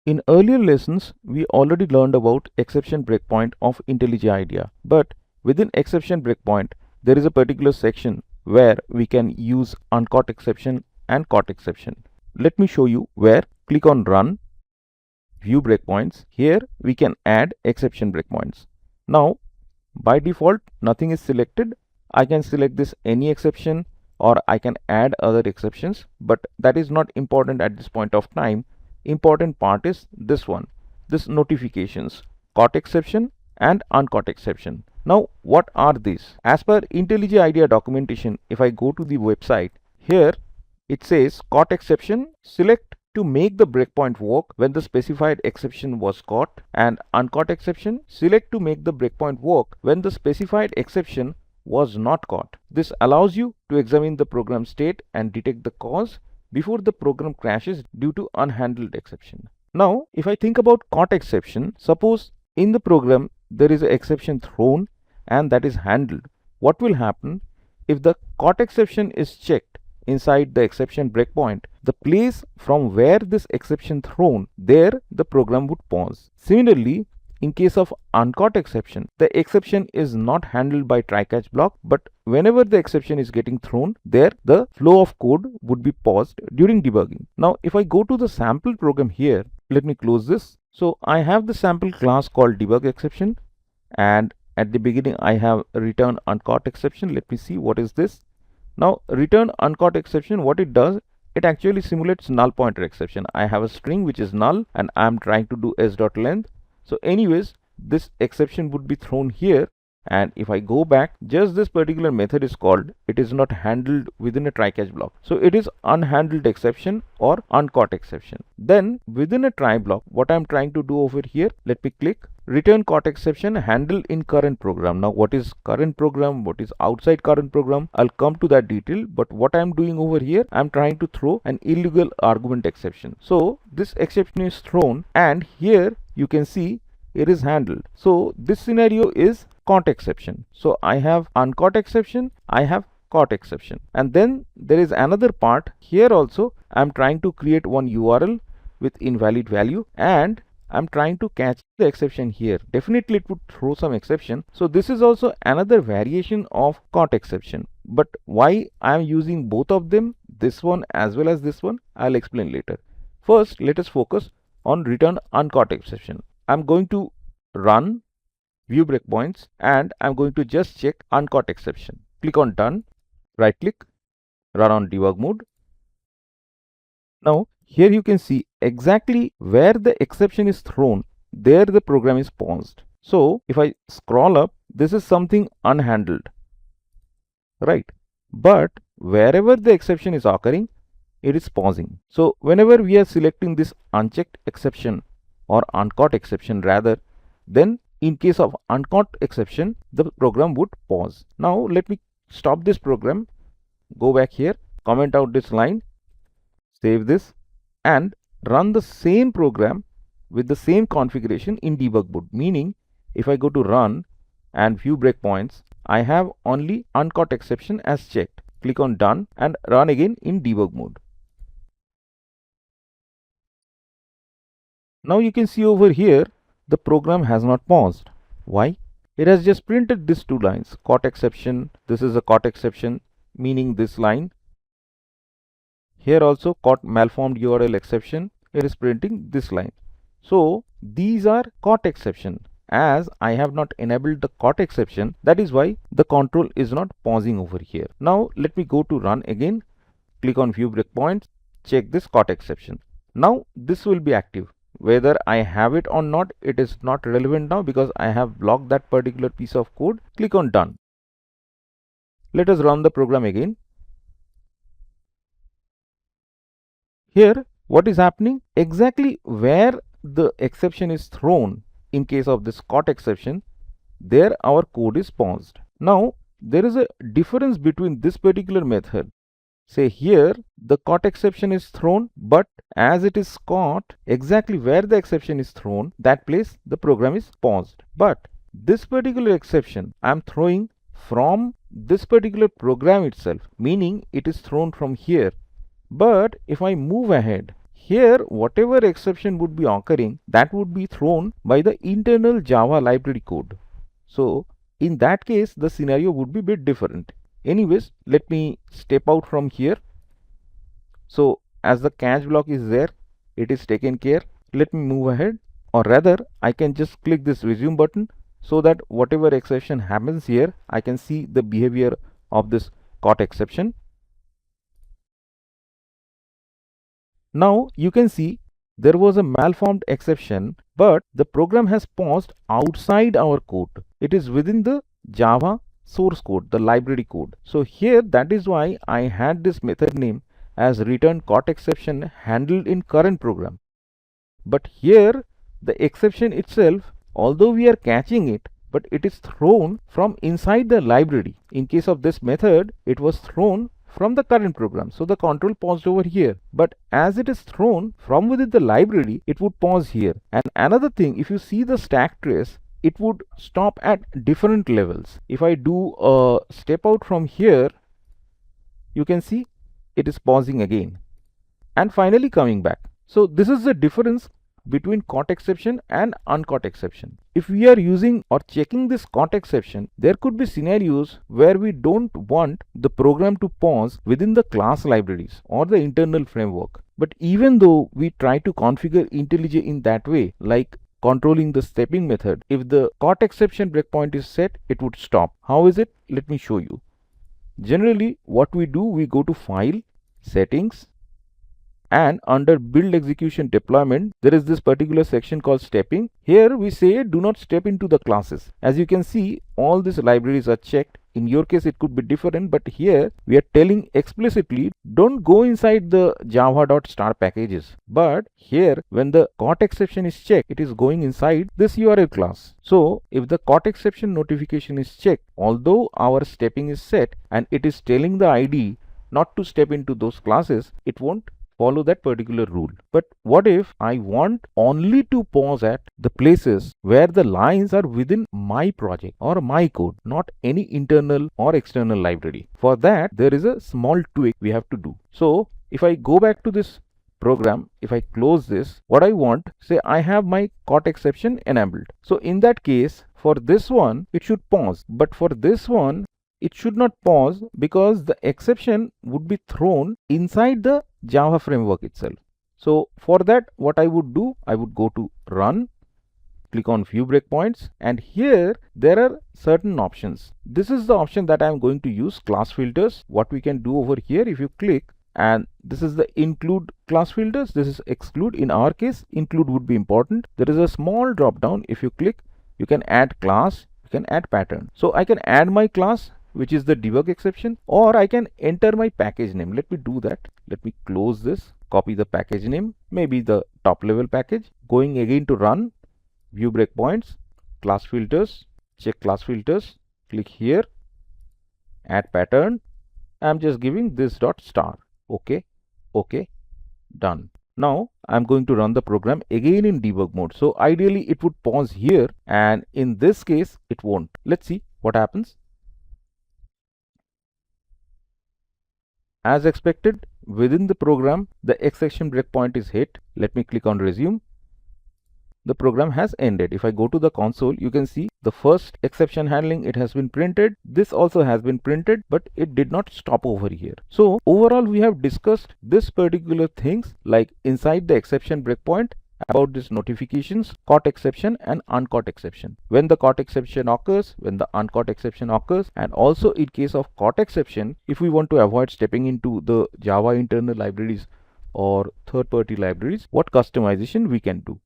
In earlier lessons, we already learned about exception breakpoint of IntelliJ IDEA, but within exception breakpoint, there is a particular section where we can use uncaught exception and caught exception. Let me show you where. Click on Run, View Breakpoints. Here we can add exception breakpoints. Now, by default, nothing is selected. I can select this any exception or I can add other exceptions, but that is not important at this point of time. Important part is this one, this notifications, caught exception and uncaught exception. Now, what are these? As per IntelliJ IDEA documentation, if I go to the website, here it says caught exception, select to make the breakpoint work when the specified exception was caught, and uncaught exception, select to make the breakpoint work when the specified exception was not caught. This allows you to examine the program state and detect the cause before the program crashes due to unhandled exception. Now, if I think about caught exception, suppose in the program there is an exception thrown and that is handled. What will happen if the caught exception is checked inside the exception breakpoint? The place from where this exception thrown, there the program would pause. Similarly, in case of uncaught exception, the exception is not handled by try-catch block, but whenever the exception is getting thrown, there the flow of code would be paused during debugging. Now, if I go to the sample program here, let me close this. So I have the sample class called debug exception, and at the beginning I have return uncaught exception. Let me see what is this. Now, return uncaught exception, what it does, it actually simulates null pointer exception. I have a string which is null and I am trying to do s.length. So anyways, this exception would be thrown here, and if I go back, just this particular method is called, it is not handled within a try-catch block. So it is unhandled exception or uncaught exception. Then within a try block, what I am trying to do over here, let me click return caught exception handled in current program. Now, what is current program, what is outside current program, I'll come to that detail, but what I'm doing over here, I'm trying to throw an illegal argument exception. So this exception is thrown and here you can see it is handled. So this scenario is caught exception. So I have uncaught exception, I have caught exception, and then there is another part here also. I'm trying to create one URL with invalid value and I'm trying to catch the exception here. Definitely it would throw some exception. So this is also another variation of caught exception. But why I am using both of them, this one as well as this one, I'll explain later. First, let us focus on return uncaught exception. I'm going to run, view breakpoints, and I'm going to just check uncaught exception. Click on done, right click, run on debug mode. Now, here you can see exactly where the exception is thrown, there the program is paused. So if I scroll up, this is something unhandled, right? But wherever the exception is occurring, it is pausing. So whenever we are selecting this unchecked exception or uncaught exception rather, then in case of uncaught exception, the program would pause. Now let me stop this program, go back here, comment out this line, save this and run the same program with the same configuration in debug mode. Meaning if I go to run and view breakpoints, I have only uncaught exception as checked. Click on done and run again in debug mode. Now you can see over here the program has not paused. Why? It has just printed these two lines, caught exception. This is a caught exception, meaning this line. Here also caught malformed URL exception, it is printing this line. So these are caught exception. As I have not enabled the caught exception, that is why the control is not pausing over here. Now let me go to run again, click on view breakpoints, check this caught exception. Now this will be active. Whether I have it or not, it is not relevant now because I have blocked that particular piece of code. Click on done. Let us run the program again. Here what is happening, exactly where the exception is thrown in case of this caught exception, there our code is paused. Now there is a difference between this particular method. Say here the caught exception is thrown, but as it is caught exactly where the exception is thrown, that place the program is paused. But this particular exception I am throwing from this particular program itself, meaning it is thrown from here. But if I move ahead, here whatever exception would be occurring, that would be thrown by the internal Java library code. So in that case, the scenario would be a bit different. Anyways, let me step out from here. So as the catch block is there, it is taken care. Let me move ahead, or rather I can just click this resume button so that whatever exception happens here, I can see the behavior of this caught exception. Now you can see there was a malformed exception, but the program has paused outside our code. It is within the Java source code, the library code. So here, that is why I had this method name as return caught exception handled in current program. But here the exception itself, although we are catching it, but it is thrown from inside the library. In case of this method, it was thrown from the current program. So the control paused over here. But as it is thrown from within the library, it would pause here. And another thing, if you see the stack trace, it would stop at different levels. If I do a step out from here, you can see it is pausing again and finally coming back. So this is the difference between caught exception and uncaught exception. If we are using or checking this caught exception, there could be scenarios where we don't want the program to pause within the class libraries or the internal framework. But even though we try to configure IntelliJ in that way, like controlling the stepping method, if the caught exception breakpoint is set, it would stop. How is it? Let me show you. Generally, what we do, we go to File, Settings, and under build execution deployment, there is this particular section called stepping. Here we say do not step into the classes. As you can see, all these libraries are checked. In your case it could be different, but here we are telling explicitly don't go inside the java.star packages. But here when the caught exception is checked, it is going inside this URL class. So if the caught exception notification is checked, although our stepping is set and it is telling the ID not to step into those classes, it won't follow that particular rule. But what if I want only to pause at the places where the lines are within my project or my code, not any internal or external library? For that, there is a small tweak we have to do. So if I go back to this program, if I close this, what I want, say I have my caught exception enabled. So in that case, for this one, it should pause. But for this one, it should not pause because the exception would be thrown inside the Java framework itself. So for that, what I would do, I would go to Run, click on View Breakpoints, and here there are certain options. This is the option that I am going to use, class filters. What we can do over here, if you click, and this is the include class filters, this is exclude. In our case, include would be important. There is a small drop down. If you click, you can add class, you can add pattern. So I can add my class, which is the debug exception, or I can enter my package name. Let me do that. Let me close this, copy the package name, maybe the top level package, going again to Run, View Breakpoints, class filters, check class filters, click here, add pattern. I'm just giving this dot star. Okay, okay, done. Now I'm going to run the program again in debug mode. So ideally it would pause here, and in this case it won't. Let's see what happens. As expected, within the program, the exception breakpoint is hit. Let me click on resume. The program has ended. If I go to the console, you can see the first exception handling, it has been printed. This also has been printed, but it did not stop over here. So overall, we have discussed this particular things like inside the exception breakpoint, about these notifications, caught exception and uncaught exception. When the caught exception occurs, when the uncaught exception occurs, and also in case of caught exception, if we want to avoid stepping into the Java internal libraries or third-party libraries, what customization we can do.